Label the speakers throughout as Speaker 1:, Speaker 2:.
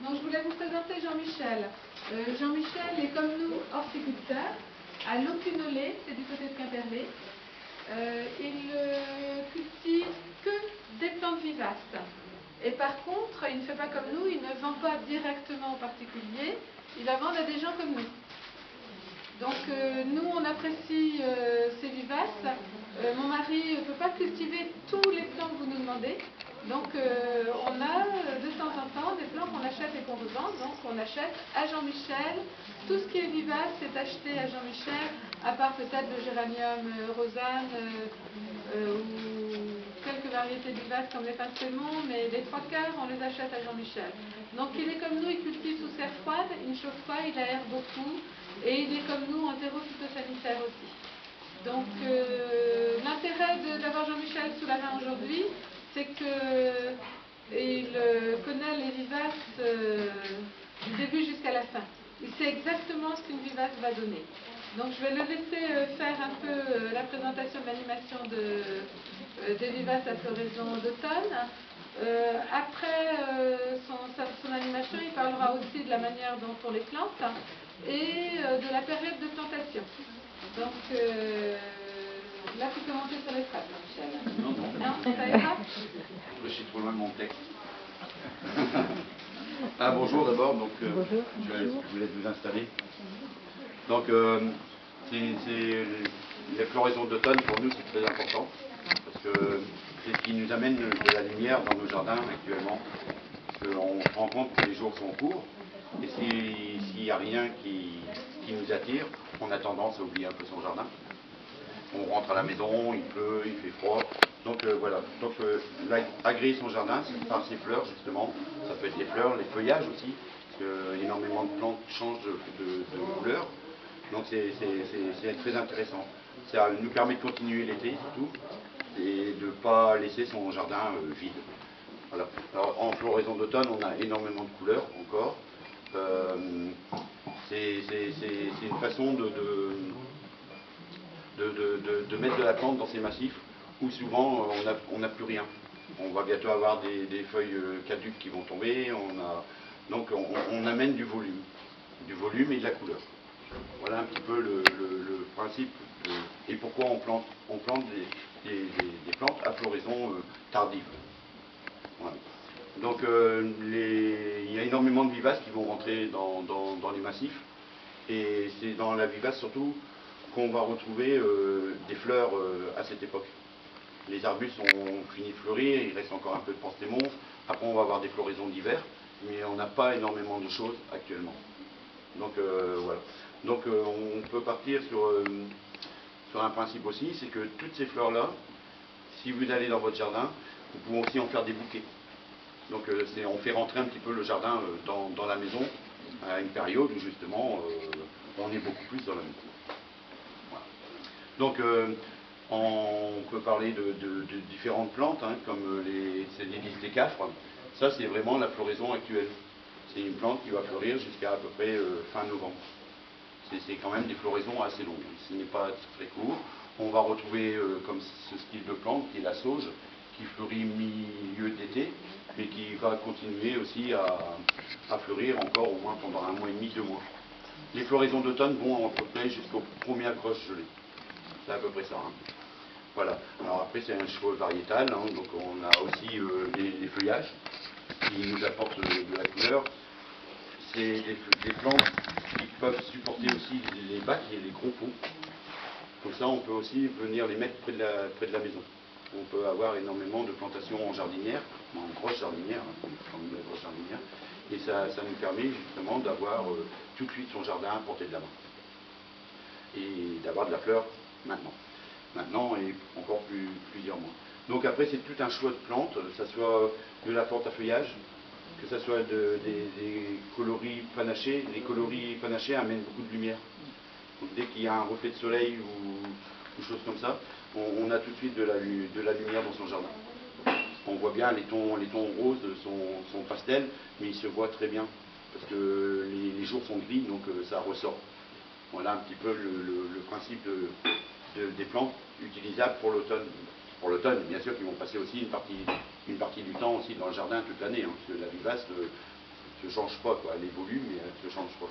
Speaker 1: Donc je voulais vous présenter Jean-Michel. Jean-Michel est comme nous horticulteur à Locunolé, c'est du côté de Quimperlé. Il cultive que des plantes vivaces. Et par contre, il ne fait pas comme nous, il ne vend pas directement aux particuliers, il va vendre à des gens comme nous. Donc nous on apprécie ces vivaces. Mon mari ne peut pas cultiver tous les plants que vous nous demandez. Donc on a de temps en temps des plants qu'on achète et qu'on revend. Donc on achète à Jean-Michel. Tout ce qui est vivace c'est acheté à Jean-Michel, à part peut-être le géranium Rosanne ou quelques variétés vivaces comme les pincelemons, mais les trois quarts on les achète à Jean-Michel. Donc il est comme nous, il cultive sous serre froide, il ne chauffe pas, il aère beaucoup. Et il est comme nous en zéro phytosanitaire aussi. Donc l'intérêt d'avoir Jean-Michel sous la main aujourd'hui, c'est qu'il connaît les vivaces du début jusqu'à la fin. Il sait exactement ce qu'une vivace va donner. Donc je vais le laisser faire un peu la présentation de l'animation des vivaces à floraison d'automne. Après son animation, il parlera aussi de la manière dont on les plante et de la période de plantation. Donc là, tu peux monter sur les phrases, Michel. Non, ça ira.
Speaker 2: Je suis trop loin de mon texte. Bonjour d'abord, donc je vous laisse vous installer. Donc les floraisons d'automne pour nous c'est très important parce que c'est ce qui nous amène de la lumière dans nos jardins actuellement. Parce qu'on se rend compte que les jours sont courts et s'il n'y a rien qui nous attire, on a tendance à oublier un peu son jardin. On rentre à la maison, il pleut, il fait froid. Donc voilà, donc agréer son jardin, c'est par ses fleurs justement. Ça peut être les fleurs, les feuillages aussi, parce que énormément de plantes changent de couleur. Donc c'est très intéressant. Ça nous permet de continuer l'été surtout et de ne pas laisser son jardin vide. Voilà. Alors en floraison d'automne, on a énormément de couleurs encore. C'est une façon de mettre de la plante dans ces massifs où souvent on n'a plus rien. On va bientôt avoir des feuilles caduques qui vont tomber. Donc on amène du volume et de la couleur. Voilà un petit peu le principe et pourquoi on plante des plantes à floraison tardive. Voilà. Donc il y a énormément de vivaces qui vont rentrer dans les massifs et c'est dans la vivace surtout qu'on va retrouver des fleurs à cette époque. Les arbustes ont fini de fleurir, il reste encore un peu de penstémon. Après on va avoir des floraisons d'hiver, mais on n'a pas énormément de choses actuellement. Donc voilà. Donc on peut partir sur un principe aussi, c'est que toutes ces fleurs-là, si vous allez dans votre jardin, vous pouvez aussi en faire des bouquets. Donc on fait rentrer un petit peu le jardin dans la maison à une période où justement on est beaucoup plus dans la maison. Voilà. Donc on peut parler de différentes plantes, hein, comme les lystécafres. Ça c'est vraiment la floraison actuelle. C'est une plante qui va fleurir jusqu'à peu près fin novembre. C'est quand même des floraisons assez longues. Ce n'est pas très court. On va retrouver comme ce style de plante qui est la sauge, qui fleurit milieu d'été, mais qui va continuer aussi à fleurir encore au moins pendant 1 mois et demi, 2 mois. Les floraisons d'automne vont à peu près jusqu'aux premières grosses gelées. C'est à peu près ça. Hein. Voilà. Alors après c'est un cheveu variétal, hein, donc on a aussi les feuillages qui nous apportent de la couleur. C'est des plantes qui peuvent supporter aussi les bacs et les gros pots. Comme ça on peut aussi venir les mettre près de la maison. On peut avoir énormément de plantations en jardinière, en grosse jardinière, et ça nous permet justement d'avoir tout de suite son jardin à portée de la main. Et d'avoir de la fleur maintenant et encore plusieurs mois. Donc après c'est tout un choix de plantes, que ce soit de la plante à feuillage, que ce soit des coloris panachés. Les coloris panachés amènent beaucoup de lumière. Donc dès qu'il y a un reflet de soleil ou chose comme ça, on a tout de suite de la lumière dans son jardin. On voit bien les tons roses sont pastels, mais ils se voient très bien parce que les jours sont gris, donc ça ressort. Voilà un petit peu le principe des plantes utilisables pour l'automne. Pour l'automne, bien sûr, qu'ils vont passer aussi une partie du temps aussi dans le jardin toute l'année, hein, parce que la vivace, se changent pas, quoi. Elle évolue, mais elle ne se change pas.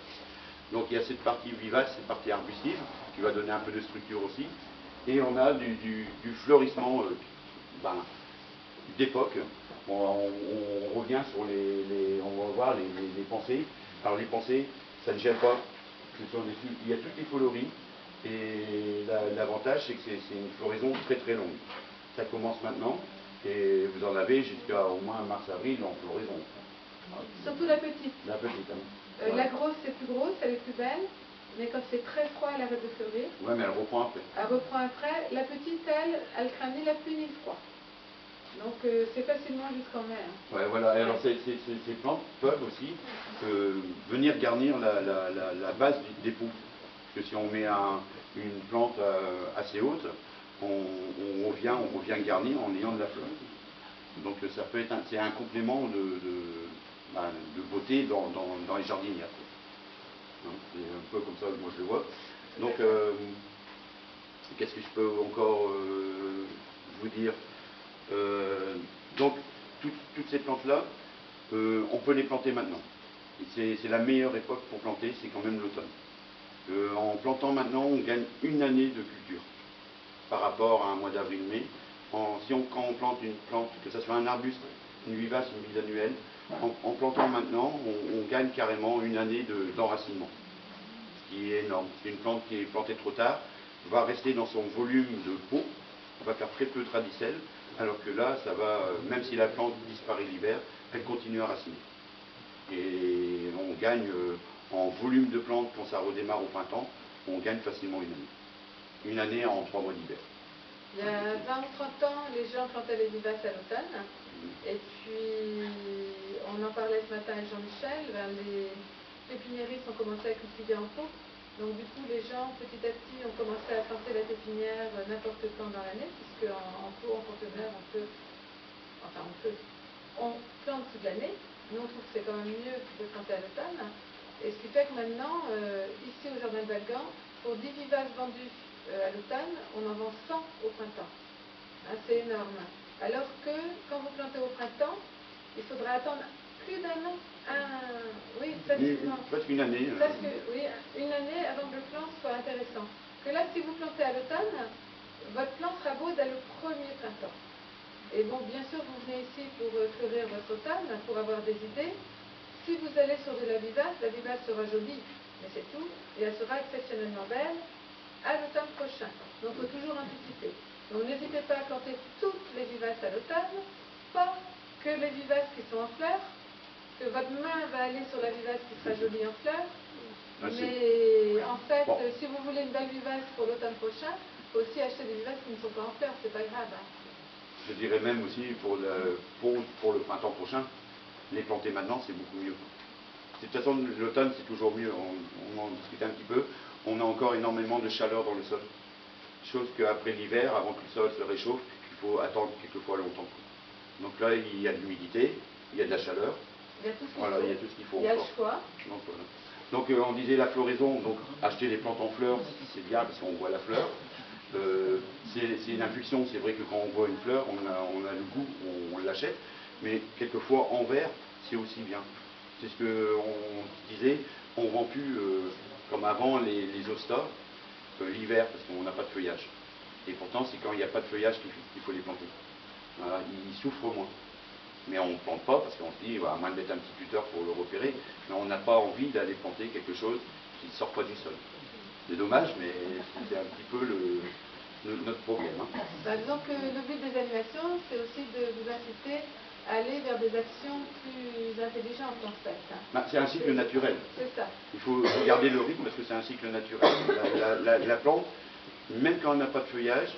Speaker 2: Donc il y a cette partie vivace, cette partie arbustive, qui va donner un peu de structure aussi. Et on a du fleurissement d'époque. On revient sur on va voir les pensées. Alors les pensées, ça ne gêne pas. Il y a toutes les coloris. Et l'avantage, c'est que c'est une floraison très très longue. Ça commence maintenant. Et vous en avez jusqu'à au moins mars-avril en floraison.
Speaker 1: Surtout la petite.
Speaker 2: La petite, hein.
Speaker 1: La grosse, c'est plus grosse, elle est plus belle. Mais quand c'est très froid, elle arrête de fleurir.
Speaker 2: Ouais, mais elle reprend après.
Speaker 1: Elle reprend après. La petite, elle craint ni la pluie ni le froid. Donc c'est facilement jusqu'en mai. Hein.
Speaker 2: Ouais, voilà. Et alors ces plantes peuvent aussi venir garnir la base des poux. Parce que si on met une plante assez haute, on revient garnir en ayant de la fleur. Donc ça peut être c'est un complément de beauté dans les jardinières. C'est un peu comme ça que moi je le vois. Donc qu'est-ce que je peux encore vous dire? Donc toutes ces plantes-là, on peut les planter maintenant. C'est la meilleure époque pour planter, c'est quand même l'automne. En plantant maintenant, on gagne une année de culture par rapport à un mois d'avril-mai. Quand on plante une plante, que ce soit un arbuste, une vivace, une bisannuelle, en plantant maintenant, on gagne carrément une année d'enracinement, ce qui est énorme. C'est une plante qui est plantée trop tard, va rester dans son volume de peau, va faire très peu de radicelles, alors que là, ça va, même si la plante disparaît l'hiver, elle continue à raciner. Et on gagne en volume de plante, quand ça redémarre au printemps, on gagne facilement une année. Une année en 3 mois d'hiver.
Speaker 1: Il y a 20 ou 30 ans, les gens plantaient les vivaces à l'automne. Et puis, on en parlait ce matin avec Jean-Michel, les pépiniéristes ont commencé à cultiver en pot. Donc du coup, les gens, petit à petit, ont commencé à planter la pépinière n'importe quand dans l'année, puisque en pot, en conteneur, on plante toute l'année. Nous, on trouve que c'est quand même mieux de planter à l'automne. Et ce qui fait que maintenant, ici au Jardin de Valgan, pour 10 vivaces vendues à l'automne, on en vend 100 au printemps. Hein, c'est énorme. Alors que quand vous plantez au printemps, il faudra attendre plus d'un an, oui, facilement.
Speaker 2: Presque une année.
Speaker 1: Oui, une année avant que le plant soit intéressant. Que là, si vous plantez à l'automne, votre plant sera beau dès le premier printemps. Et bon, bien sûr, vous venez ici pour fleurir votre automne, pour avoir des idées. Si vous allez sur de la vivace sera jolie, mais c'est tout, et elle sera exceptionnellement belle à l'automne prochain. Donc il faut toujours anticiper. Donc n'hésitez pas à planter toutes les vivaces à l'automne, pas que les vivaces qui sont en fleurs, que votre main va aller sur la vivace qui sera jolie en fleurs, mais en fait, si vous voulez une belle vivace pour l'automne prochain, il faut aussi acheter des vivaces qui ne sont pas en fleurs, c'est pas grave. Hein.
Speaker 2: Je dirais même aussi pour le printemps prochain, les planter maintenant, c'est beaucoup mieux. De toute façon, l'automne, c'est toujours mieux. On en discutait un petit peu. On a encore énormément de chaleur dans le sol. Chose qu'après l'hiver, avant que le sol se réchauffe, il faut attendre quelquefois longtemps. Donc là, il y a de l'humidité, il y a de la chaleur.
Speaker 1: Il y a tout ce qu'il
Speaker 2: voilà,
Speaker 1: faut.
Speaker 2: Il y a tout ce qu'il faut.
Speaker 1: Il y a le choix.
Speaker 2: Donc, voilà. Donc on disait la floraison, donc acheter des plantes en fleurs, c'est bien parce qu'on voit la fleur. C'est une impulsion, c'est vrai que quand on voit une fleur, on a le goût, on l'achète, mais quelquefois en verre, c'est aussi bien. C'est ce qu'on disait, on ne vend plus comme avant les hostas l'hiver parce qu'on n'a pas de feuillage. Et pourtant, c'est quand il n'y a pas de feuillage qu'il faut les planter. Voilà, ils souffrent moins. Mais on ne plante pas parce qu'on se dit, à moins de mettre un petit tuteur pour le repérer, mais on n'a pas envie d'aller planter quelque chose qui ne sort pas du sol. C'est dommage, mais c'est un petit peu notre problème. Hein.
Speaker 1: Donc le but des animations, c'est aussi de vous inciter à aller vers des actions plus intelligentes en fait. Hein.
Speaker 2: C'est un cycle naturel.
Speaker 1: C'est ça.
Speaker 2: Il faut garder le rythme parce que c'est un cycle naturel. La plante, même quand elle n'a pas de feuillage,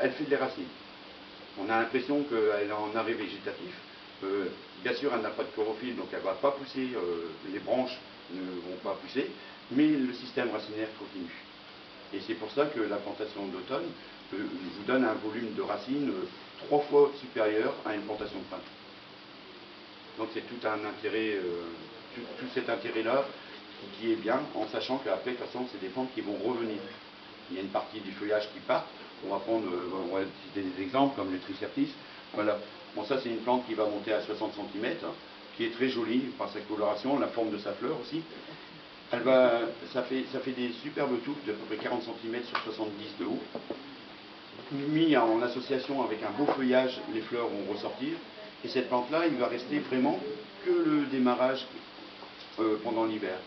Speaker 2: elle fait des racines. On a l'impression qu'elle est en arrêt végétatif. Bien sûr, elle n'a pas de chlorophylle, donc elle ne va pas pousser, les branches ne vont pas pousser, mais le système racinaire continue. Et c'est pour ça que la plantation d'automne vous donne un volume de racines 3 fois supérieur à une plantation de printemps. Donc c'est tout un intérêt, tout cet intérêt-là qui est bien, en sachant qu'après, de toute façon, c'est des plantes qui vont revenir. Il y a une partie du feuillage qui part. On va citer des exemples comme le tricertis. Voilà. Bon, ça, c'est une plante qui va monter à 60 cm. qui est très jolie par sa coloration, la forme de sa fleur aussi. Ça fait des superbes touffes d'à peu près 40 cm sur 70 de haut. Mis en association avec un beau feuillage, les fleurs vont ressortir. Et cette plante-là, il va rester vraiment que le démarrage pendant l'hiver.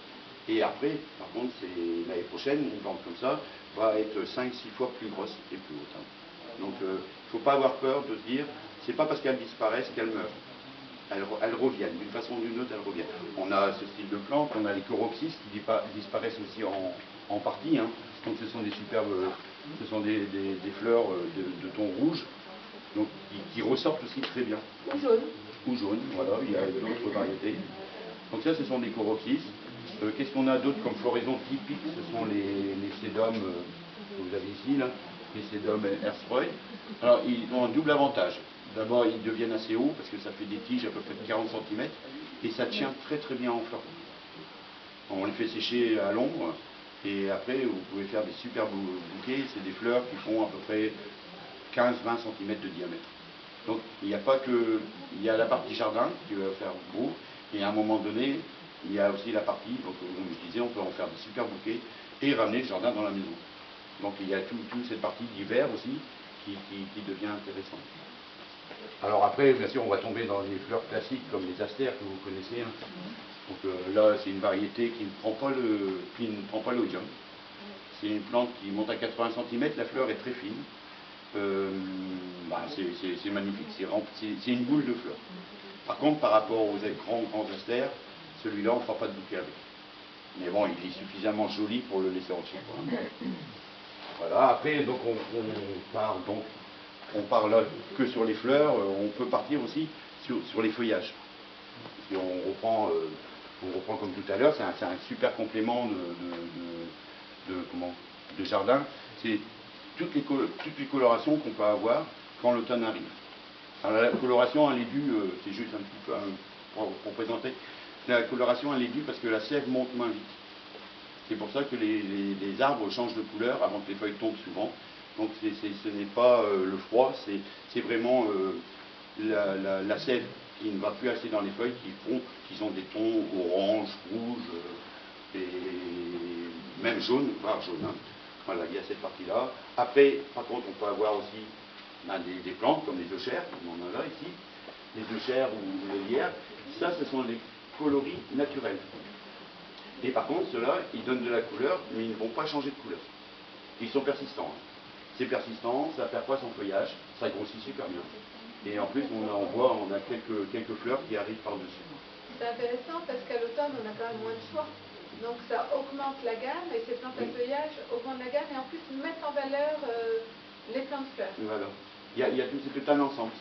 Speaker 2: Et après, par contre, c'est l'année prochaine, une plante comme ça va être 5-6 fois plus grosse et plus haute. Donc il ne faut pas avoir peur de se dire, c'est pas parce qu'elles disparaissent qu'elles meurent. Elles reviennent, d'une façon ou d'une autre, elles reviennent. On a ce style de plantes, on a les choroxys qui disparaissent aussi en partie. Hein. Donc ce sont des superbes, ce sont des fleurs de ton rouge, donc qui ressortent aussi très bien.
Speaker 1: Ou jaune.
Speaker 2: Ou jaune, voilà, il y a d'autres variétés. Donc ça, ce sont des choroxys. Qu'est-ce qu'on a d'autre comme floraison typique? Ce sont les sédums que vous avez ici, là, les sédums Ersproy. Alors, ils ont un double avantage. D'abord, ils deviennent assez hauts, parce que ça fait des tiges à peu près de 40 cm, et ça tient très très bien en fleurs. On les fait sécher à l'ombre, et après, vous pouvez faire des super bouquets. C'est des fleurs qui font à peu près 15-20 cm de diamètre. Donc, il n'y a pas que... Il y a la partie jardin, qui va faire beau, et à un moment donné, il y a aussi la partie, donc comme je disais, on peut en faire des super bouquets et ramener le jardin dans la maison. Donc il y a toute cette partie d'hiver aussi qui devient intéressante. Alors après, bien sûr, on va tomber dans les fleurs classiques comme les astères que vous connaissez. Hein. Donc là, c'est une variété qui ne prend pas l'oïdium. C'est une plante qui monte à 80 cm, la fleur est très fine. C'est magnifique, c'est une boule de fleurs. Par contre, par rapport aux grands astères, celui-là, on ne fera pas de bouquet avec. Mais bon, il est suffisamment joli pour le laisser entier. Voilà, après, donc on part là que sur les fleurs, on peut partir aussi sur les feuillages. Et on reprend comme tout à l'heure, c'est un super complément de jardin. C'est toutes les colorations qu'on peut avoir quand l'automne arrive. Alors la coloration, elle est due, c'est juste un petit peu pour présenter, la coloration, elle est due parce que la sève monte moins vite. C'est pour ça que les arbres changent de couleur avant que les feuilles tombent souvent. Donc ce n'est pas le froid, c'est vraiment la sève qui ne va plus assez dans les feuilles qui sont des tons orange, rouge et même jaune, voire jaune. Hein. Voilà, il y a cette partie-là. Après, par contre, on peut avoir aussi des plantes comme les euchères, on en a là ici, les euchères ou les lierres. Ça, ce sont des coloris naturels. Et par contre, ceux-là, ils donnent de la couleur, mais ils ne vont pas changer de couleur. Ils sont persistants. Hein. C'est persistant, ça ne perd pas son feuillage, ça grossit super bien. Et en plus, on a quelques fleurs qui arrivent par-dessus.
Speaker 1: C'est intéressant parce qu'à l'automne, on a quand même moins de choix. Donc ça augmente la gamme et ces plantes à feuillage augmentent la gamme et en plus mettent en valeur les plantes fleurs.
Speaker 2: Voilà. C'est tout un ensemble.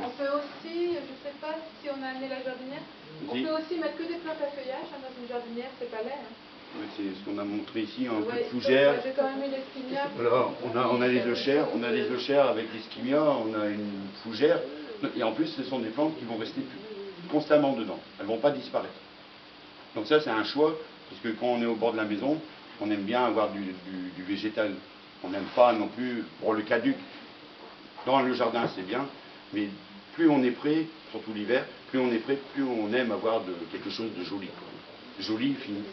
Speaker 1: On peut aussi, je ne sais pas si on a amené la jardinière, on peut aussi mettre que des plantes à feuillage hein, dans une jardinière, c'est pas laid. Hein.
Speaker 2: Ouais, c'est ce qu'on a montré ici, un peu de fougère.
Speaker 1: J'ai quand même mis les skimias.
Speaker 2: Alors, on a les euchères, avec des skimias, on a une fougère. Et en plus, ce sont des plantes qui vont rester constamment dedans. Elles ne vont pas disparaître. Donc ça, c'est un choix, parce que quand on est au bord de la maison, on aime bien avoir du végétal. On n'aime pas non plus, pour le caduc, dans le jardin, c'est bien, mais plus on est prêt, surtout l'hiver, plus on est prêt, plus on aime avoir quelque chose de joli. Joli, fini.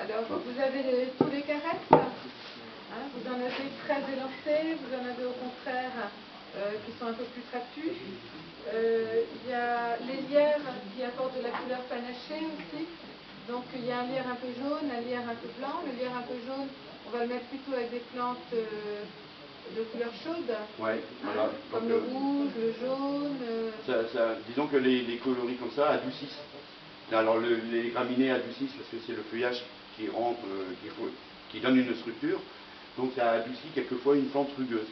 Speaker 1: Alors, vous avez tous les caresses, hein, vous en avez très élancés, vous en avez au contraire qui sont un peu plus trapus. Il y a les lierres qui apportent de la couleur panachée aussi. Donc il y a un lierre un peu jaune, un lierre un peu blanc. Le lierre un peu jaune, on va le mettre plutôt avec des plantes de couleur chaude.
Speaker 2: Ouais, voilà.
Speaker 1: Comme le rouge, le jaune.
Speaker 2: Disons que les coloris comme ça adoucissent. Alors les graminées adoucissent parce que c'est le feuillage qui rentre, qui donne une structure. Donc ça adoucit quelquefois une plante rugueuse.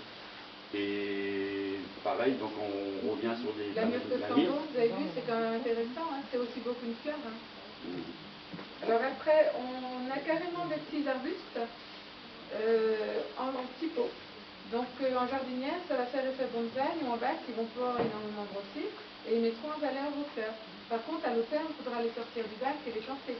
Speaker 2: Et pareil, donc on revient sur des...
Speaker 1: La myrte-sandeau, vous avez vu, c'est quand même intéressant, hein, c'est aussi beau qu'une fleur. Hein. Alors après, on a carrément des petits arbustes en petits pots. Donc en jardinière, ça va faire effet bonsaï ou en bac, ils vont pouvoir énormément grossir et ils mettront en valeur vos fleurs. Par contre, à l'automne, il faudra les sortir du bac et les planter.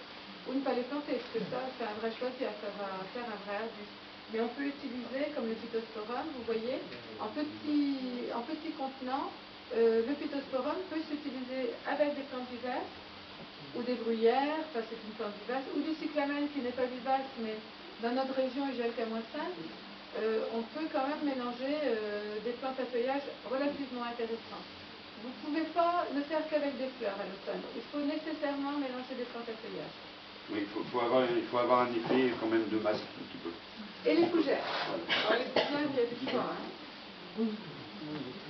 Speaker 1: Ou ne pas les planter, parce que ça, c'est un vrai choix, ça va faire un vrai arbuste. Mais on peut utiliser, comme le Phytosporum, vous voyez, en petit contenant, le Phytosporum peut s'utiliser avec des plantes d'hiver ou des bruyères, ça c'est une plante vivace, ou du cyclamen qui n'est pas vivace, mais dans notre région il gèle qu'à -5, on peut quand même mélanger des plantes à feuillage relativement intéressantes. Vous ne pouvez pas ne faire qu'avec des fleurs à l'automne. Il faut nécessairement mélanger des plantes à feuillage.
Speaker 2: Oui, il faut avoir un effet quand même de masse un petit peu.
Speaker 1: Et les fougères. Alors les fougères, il y a du choix. Hein.
Speaker 2: Oui,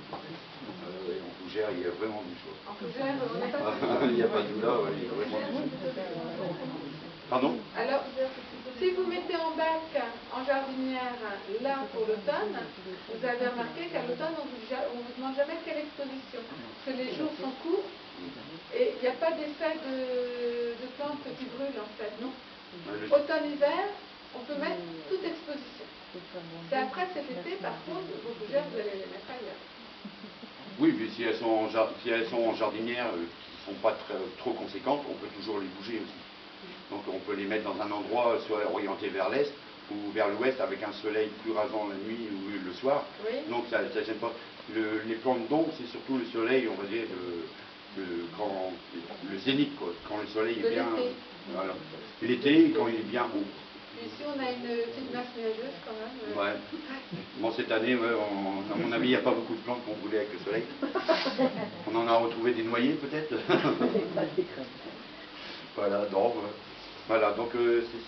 Speaker 2: en fougère, il y a vraiment du choix.
Speaker 1: En fougère, on n'a pas
Speaker 2: il n'y a pas de là, il y a vraiment du choix. Pardon?
Speaker 1: Alors, si vous mettez en bac, en jardinière, là pour l'automne, vous avez remarqué qu'à l'automne, on ne vous demande jamais quelle exposition. Parce que les jours sont courts et il n'y a pas d'effet de plantes qui brûlent en fait, non? Automne-hiver, on peut mettre toute exposition. C'est après cet été, par contre, vos fougères, vous allez les mettre ailleurs.
Speaker 2: Oui, mais si elles sont en jardinière, qui ne sont pas trop conséquentes, on peut toujours les bouger aussi. Donc on peut les mettre dans un endroit soit orienté vers l'est ou vers l'ouest avec un soleil plus rasant la nuit ou le soir.
Speaker 1: Oui.
Speaker 2: Donc ça ne gêne pas. Les plantes d'ombre, c'est surtout le soleil, on va dire, le zénith, quoi, quand le soleil est bien. Voilà. L'été, quand il est bien haut.
Speaker 1: Ici, on a une petite masse nuageuse quand même.
Speaker 2: Ouais. Bon, cette année, ouais, à mon avis, il n'y a pas beaucoup de plantes qu'on voulait avec le soleil. On en a retrouvé des noyers, peut-être. Voilà, donc,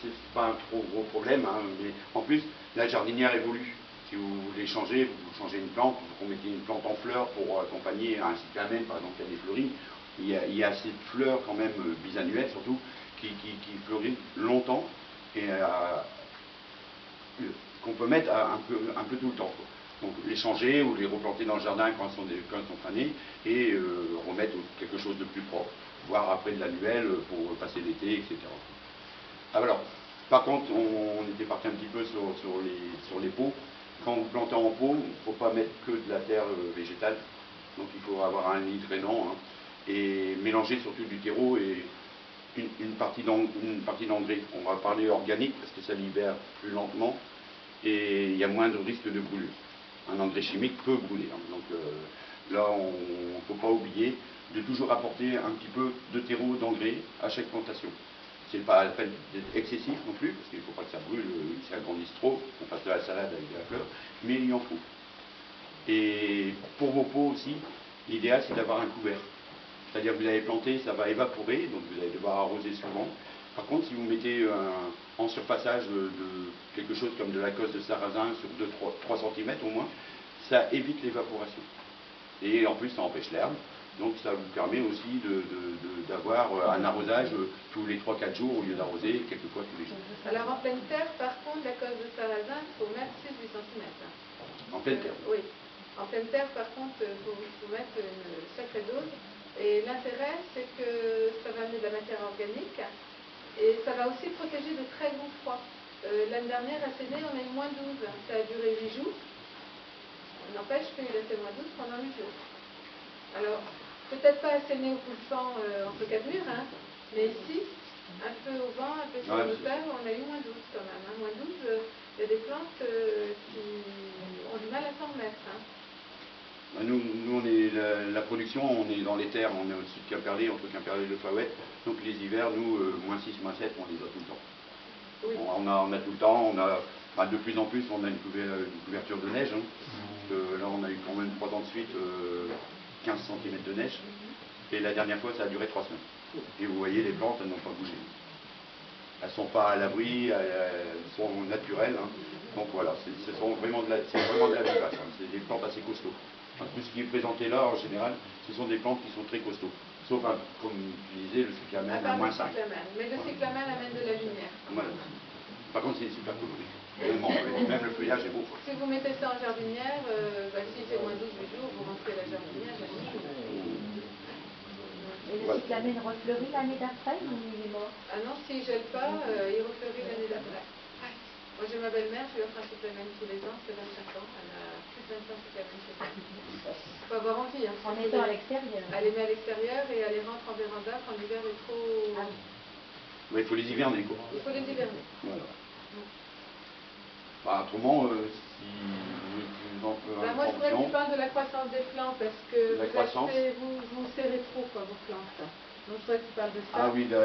Speaker 2: c'est pas un trop gros problème. Hein, mais en plus, la jardinière évolue. Si vous voulez changer, vous changez une plante, vous mettez une plante en fleurs pour accompagner un cyclamen, par exemple, qui a des fleuries. Il y a assez de fleurs, quand même, bisannuelles surtout, qui fleurissent longtemps et qu'on peut mettre un peu tout le temps. Quoi. Donc les changer ou les replanter dans le jardin quand elles sont fanées et remettre quelque chose de plus propre, voire après de l'annuel pour passer l'été, etc. Alors, par contre, on était parti un petit peu sur les pots. Quand vous plantez en pot, il ne faut pas mettre que de la terre végétale, donc il faut avoir un lit drainant hein, et mélanger surtout du terreau et une partie d'engrais. On va parler organique parce que ça libère plus lentement et il y a moins de risque de brûlure. Un engrais chimique peut brûler. Hein. Donc là, on ne faut pas oublier de toujours apporter un petit peu de terreau d'engrais à chaque plantation. C'est pas la peine d'être excessif non plus, parce qu'il ne faut pas que ça brûle, que ça grandisse trop, qu'on fasse de la salade avec de la fleur, mais il y en faut. Et pour vos pots aussi, l'idéal c'est d'avoir un couvert. C'est-à-dire que vous allez planter, ça va évaporer, donc vous allez devoir arroser souvent. Par contre, si vous mettez en surfaçage de quelque chose comme de la cosse de sarrasin sur 3 cm au moins, ça évite l'évaporation. Et en plus, ça empêche l'herbe. Donc ça vous permet aussi d'avoir un arrosage tous les 3-4 jours au lieu d'arroser quelquefois tous les jours.
Speaker 1: Alors en pleine terre, par contre, la cosse de sarrasin, il faut mettre 6-8 cm.
Speaker 2: En pleine terre
Speaker 1: oui. En pleine terre, par contre, il faut mettre une sacrée dose. Et l'intérêt, c'est que ça va amener de la matière organique et ça va aussi protéger de très gros froids. L'année dernière, à Séné, on a eu -12. Ça a duré 8 jours. N'empêche qu'il a fait -12 pendant 8 jours. Alors, peut-être pas à Séné au Poulsan entre 4 murs, hein, mais ici, un peu au vent, un peu sur le terre, on a eu -12 quand même. Hein. -12, il y a des plantes qui ont du mal à s'en remettre. Hein.
Speaker 2: Nous on est la production, on est dans les terres, on est au-dessus de Quimperlé, entre Quimperlé et le Flaouet. Donc les hivers, nous, -6, -7, on les a tout le temps. Oui. On a tout le temps, de plus en plus, on a une couverture de neige. Hein, là, on a eu quand même 3 ans de suite 15 cm de neige. Et la dernière fois, ça a duré 3 semaines. Et vous voyez, les plantes, elles n'ont pas bougé. Elles ne sont pas à l'abri, elles sont naturelles. Hein. Donc voilà, c'est vraiment de la vivace. Hein. C'est des plantes assez costauds. Enfin, tout ce qui est présenté là, en général, ce sont des plantes qui sont très costauds. Sauf, comme tu disais, le cyclamen à -5.
Speaker 1: Mais le cyclamen amène de la lumière.
Speaker 2: Voilà. Par contre, c'est super coloré. Même le feuillage est beau. Quoi.
Speaker 1: Si vous mettez ça en jardinière, s'il fait -12 du jour, vous rentrez la jardinière.
Speaker 3: Et le cyclamen refleurit l'année d'après ou il est mort?
Speaker 1: Ah non, s'il ne gèle pas, il refleurit l'année d'après. Moi j'ai ma belle-mère, je lui offre un cyclamen tous les ans, c'est 25 ans, elle a plus de 25 cyclamens chez elle. Il faut avoir envie. Hein,
Speaker 3: en étant à l'extérieur.
Speaker 1: Elle les met à l'extérieur et elle les rentre en véranda quand l'hiver est trop...
Speaker 3: Ah oui.
Speaker 2: Ouais, il faut les hiverner quoi.
Speaker 1: Il faut les hiverner.
Speaker 2: Voilà. Bah, autrement, si vous en faites
Speaker 1: moi je voudrais que tu parles de la croissance des plantes parce que vous serrez trop quoi, vos plantes. Donc je crois que tu parles de ça.
Speaker 2: Ah oui,